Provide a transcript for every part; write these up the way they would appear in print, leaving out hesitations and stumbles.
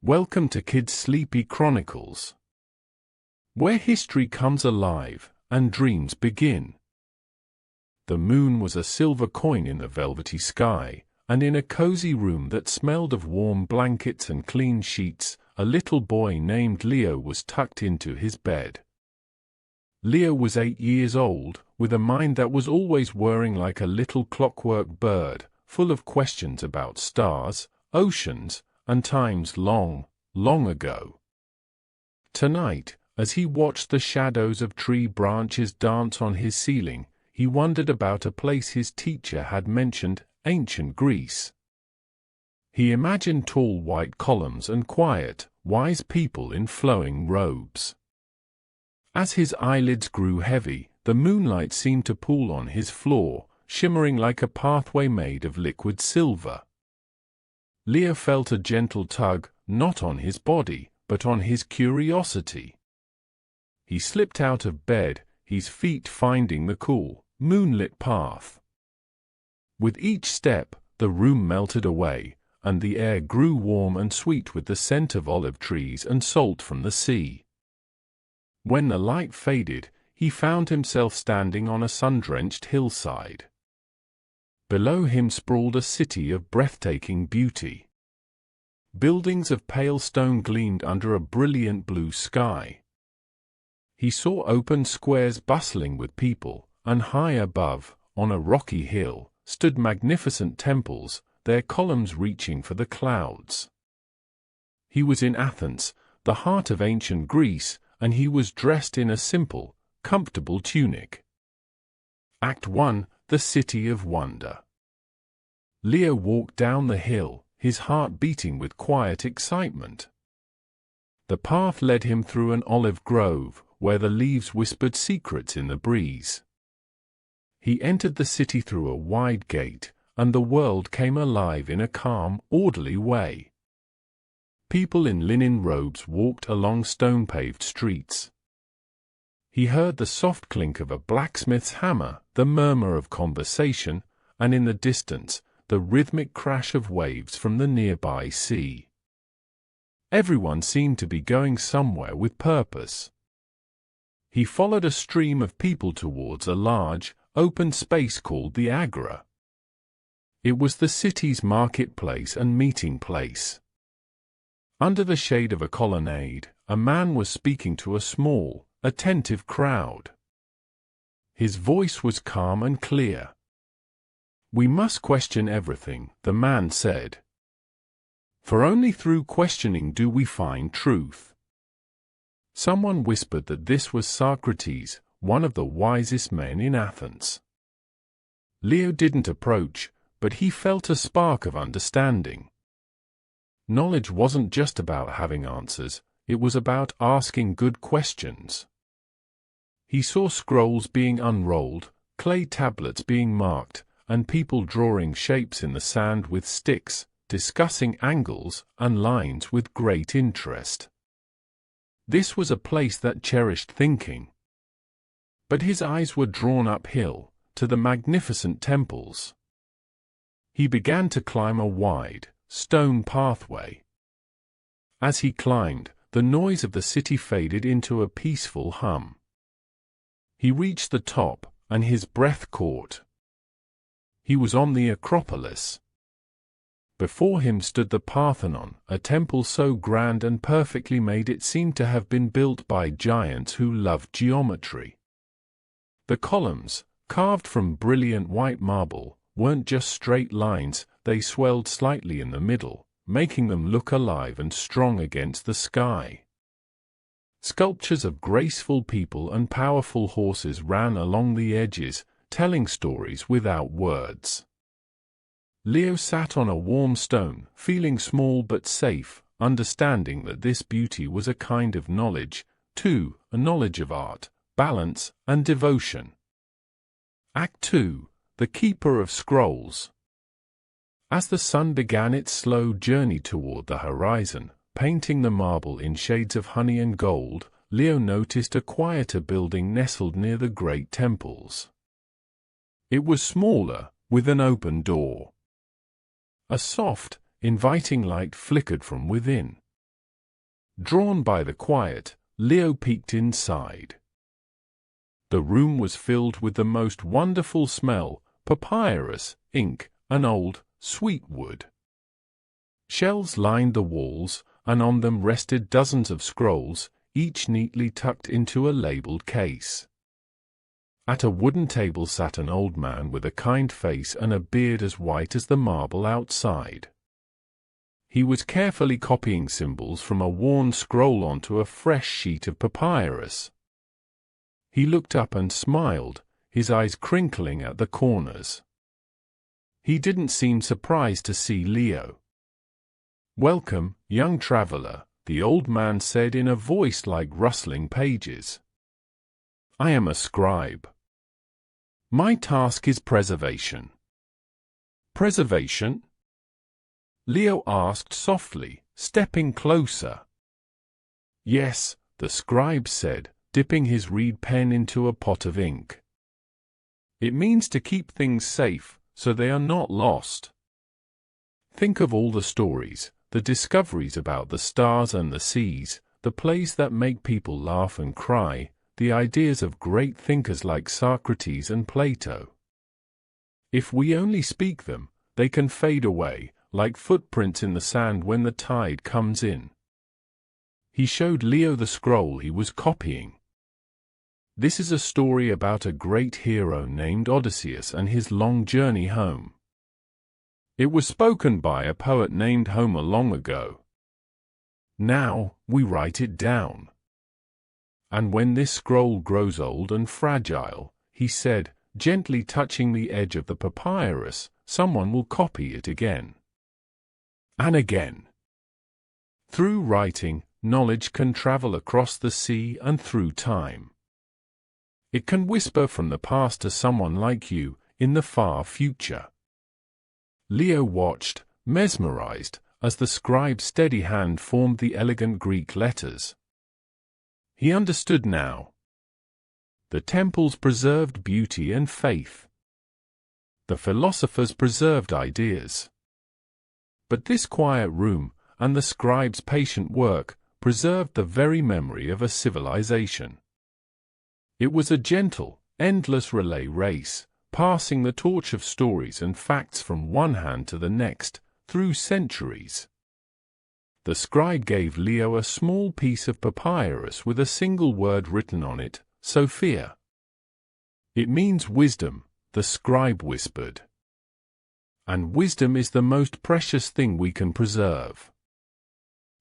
Welcome to Kids' Sleepy Chronicles, where history comes alive and dreams begin. The moon was a silver coin in the velvety sky, and in a cozy room that smelled of warm blankets and clean sheets, a little boy named Leo was tucked into his bed. Leo was 8 years old, with a mind that was always whirring like a little clockwork bird, full of questions about stars, oceans, and times long, long ago. Tonight, as he watched the shadows of tree branches dance on his ceiling, he wondered about a place his teacher had mentioned, ancient Greece. He imagined tall white columns and quiet, wise people in flowing robes. As his eyelids grew heavy, the moonlight seemed to pool on his floor, shimmering like a pathway made of liquid silver. Leo felt a gentle tug, not on his body, but on his curiosity. He slipped out of bed, his feet finding the cool, moonlit path. With each step, the room melted away, and the air grew warm and sweet with the scent of olive trees and salt from the sea. When the light faded, he found himself standing on a sun-drenched hillside. Below him sprawled a city of breathtaking beauty. Buildings of pale stone gleamed under a brilliant blue sky. He saw open squares bustling with people, and high above, on a rocky hill, stood magnificent temples, their columns reaching for the clouds. He was in Athens, the heart of ancient Greece, and he was dressed in a simple, comfortable tunic. Act 1: The City of Wonder. Leo walked down the hill, his heart beating with quiet excitement. The path led him through an olive grove, where the leaves whispered secrets in the breeze. He entered the city through a wide gate, and the world came alive in a calm, orderly way. People in linen robes walked along stone-paved streets. He heard the soft clink of a blacksmith's hammer, the murmur of conversation, and in the distance, the rhythmic crash of waves from the nearby sea. Everyone seemed to be going somewhere with purpose. He followed a stream of people towards a large, open space called the Agora. It was the city's marketplace and meeting place. Under the shade of a colonnade, a man was speaking to a small, attentive crowd. His voice was calm and clear. "We must question everything," the man said. "For only through questioning do we find truth." Someone whispered that this was Socrates, one of the wisest men in Athens. Leo didn't approach, but he felt a spark of understanding. Knowledge wasn't just about having answers, it was about asking good questions. He saw scrolls being unrolled, clay tablets being marked, and people drawing shapes in the sand with sticks, discussing angles and lines with great interest. This was a place that cherished thinking. But his eyes were drawn uphill, to the magnificent temples. He began to climb a wide, stone pathway. As he climbed, the noise of the city faded into a peaceful hum. He reached the top, and his breath caught. He was on the Acropolis. Before him stood the Parthenon, a temple so grand and perfectly made it seemed to have been built by giants who loved geometry. The columns, carved from brilliant white marble, weren't just straight lines, they swelled slightly in the middle, making them look alive and strong against the sky. Sculptures of graceful people and powerful horses ran along the edges, telling stories without words. Leo sat on a warm stone, feeling small but safe, understanding that this beauty was a kind of knowledge, too, a knowledge of art, balance, and devotion. Act 2: The Keeper of Scrolls. As the sun began its slow journey toward the horizon, painting the marble in shades of honey and gold, Leo noticed a quieter building nestled near the great temples. It was smaller, with an open door. A soft, inviting light flickered from within. Drawn by the quiet, Leo peeked inside. The room was filled with the most wonderful smell: papyrus, ink, and old, sweet wood. Shelves lined the walls, and on them rested dozens of scrolls, each neatly tucked into a labeled case. At a wooden table sat an old man with a kind face and a beard as white as the marble outside. He was carefully copying symbols from a worn scroll onto a fresh sheet of papyrus. He looked up and smiled, his eyes crinkling at the corners. He didn't seem surprised to see Leo. "Welcome, young traveler," the old man said in a voice like rustling pages. "I am a scribe. My task is preservation." "Preservation?" Leo asked softly, stepping closer. "Yes," the scribe said, dipping his reed pen into a pot of ink. "It means to keep things safe, so they are not lost. Think of all the stories, the discoveries about the stars and the seas, the plays that make people laugh and cry, the ideas of great thinkers like Socrates and Plato. If we only speak them, they can fade away, like footprints in the sand when the tide comes in." He showed Leo the scroll he was copying. "This is a story about a great hero named Odysseus and his long journey home. It was spoken by a poet named Homer long ago. Now, we write it down. And when this scroll grows old and fragile," he said, gently touching the edge of the papyrus, "someone will copy it again. And again. Through writing, knowledge can travel across the sea and through time. It can whisper from the past to someone like you, in the far future." Leo watched, mesmerized, as the scribe's steady hand formed the elegant Greek letters. He understood now. The temples preserved beauty and faith. The philosophers preserved ideas. But this quiet room, and the scribe's patient work, preserved the very memory of a civilization. It was a gentle, endless relay race, passing the torch of stories and facts from one hand to the next, through centuries. The scribe gave Leo a small piece of papyrus with a single word written on it, Sophia. "It means wisdom," the scribe whispered. "And wisdom is the most precious thing we can preserve."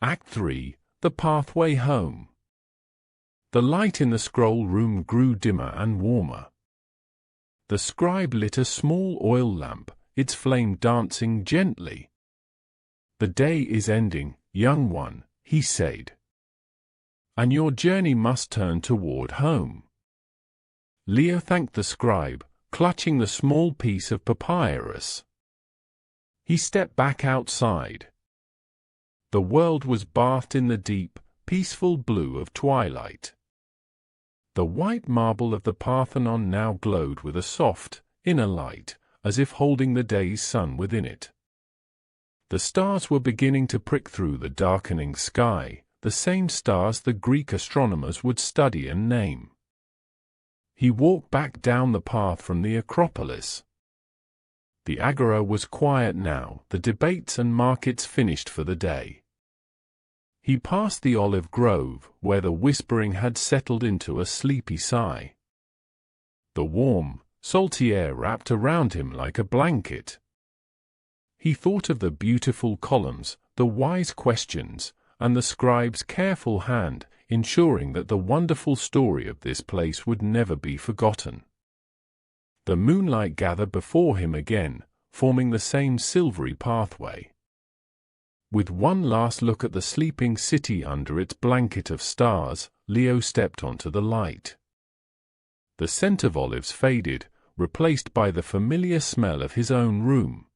Act 3, The Pathway Home. The light in the scroll room grew dimmer and warmer. The scribe lit a small oil lamp, its flame dancing gently. "The day is ending, young one," he said. "And your journey must turn toward home." Leo thanked the scribe, clutching the small piece of papyrus. He stepped back outside. The world was bathed in the deep, peaceful blue of twilight. The white marble of the Parthenon now glowed with a soft, inner light, as if holding the day's sun within it. The stars were beginning to prick through the darkening sky, the same stars the Greek astronomers would study and name. He walked back down the path from the Acropolis. The agora was quiet now, the debates and markets finished for the day. He passed the olive grove, where the whispering had settled into a sleepy sigh. The warm, salty air wrapped around him like a blanket. He thought of the beautiful columns, the wise questions, and the scribe's careful hand, ensuring that the wonderful story of this place would never be forgotten. The moonlight gathered before him again, forming the same silvery pathway. With one last look at the sleeping city under its blanket of stars, Leo stepped onto the light. The scent of olives faded, replaced by the familiar smell of his own room.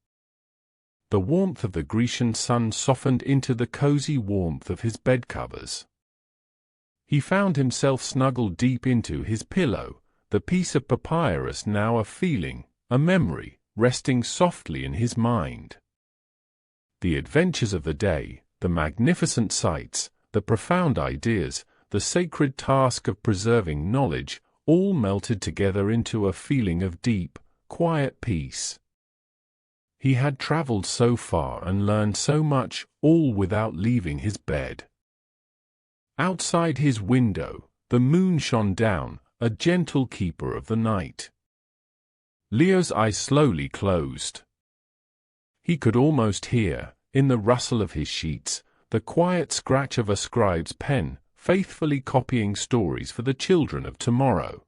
The warmth of the Grecian sun softened into the cozy warmth of his bedcovers. He found himself snuggled deep into his pillow, the piece of papyrus now a feeling, a memory, resting softly in his mind. The adventures of the day, the magnificent sights, the profound ideas, the sacred task of preserving knowledge, all melted together into a feeling of deep, quiet peace. He had traveled so far and learned so much, all without leaving his bed. Outside his window, the moon shone down, a gentle keeper of the night. Leo's eyes slowly closed. He could almost hear, in the rustle of his sheets, the quiet scratch of a scribe's pen, faithfully copying stories for the children of tomorrow.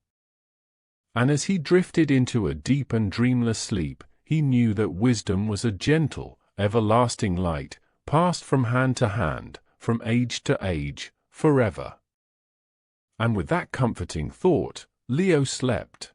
And as he drifted into a deep and dreamless sleep, he knew that wisdom was a gentle, everlasting light, passed from hand to hand, from age to age, forever. And with that comforting thought, Leo slept.